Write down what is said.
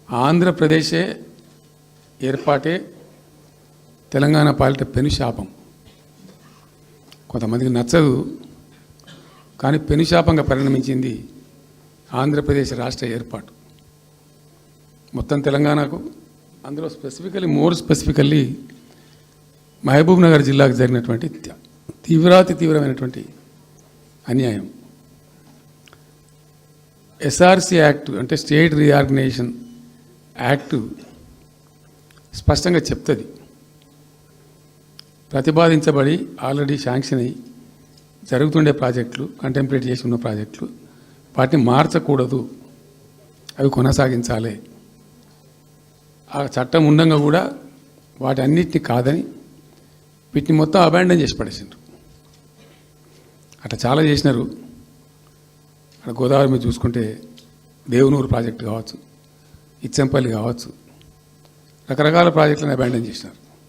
ఆంధ్రప్రదేశే ఏర్పాటే తెలంగాణ పాలిట పెనుశాపం. కొంతమందికి నచ్చదు, కానీ పెనుశాపంగా పరిణమించింది ఆంధ్రప్రదేశ్ రాష్ట్ర ఏర్పాటు. మొత్తం తెలంగాణకు, అందులో మోర్ స్పెసిఫికల్లీ మహబూబ్ నగర్ జిల్లాకు జరిగినటువంటి తీవ్రమైనటువంటి అన్యాయం. ఎస్ఆర్సి యాక్ట్ అంటే స్టేట్ రీఆర్గనైజేషన్ యాక్టు స్పష్టంగా చెప్తుంది, ప్రతిపాదించబడి ఆల్రెడీ శాంక్షన్ అయ్యి జరుగుతుండే ప్రాజెక్టులు, కంటెంప్లేట్ చేసి ఉన్న ప్రాజెక్టులు, వాటిని మార్చకూడదు, అవి కొనసాగించాలి. ఆ చట్టం ఉండగా కూడా వాటి అన్నిటిని కాదని వీటిని మొత్తం అబాండన్ చేసి పడేసిండ్రు. అట్లా చాలా చేసినారు. అక్కడ గోదావరి మీద చూసుకుంటే దేవునూరు ప్రాజెక్టు కావచ్చు, ఇచ్చంపల్లి కావచ్చు, రకరకాల ప్రాజెక్టులను అబాండన్ చేసినారు.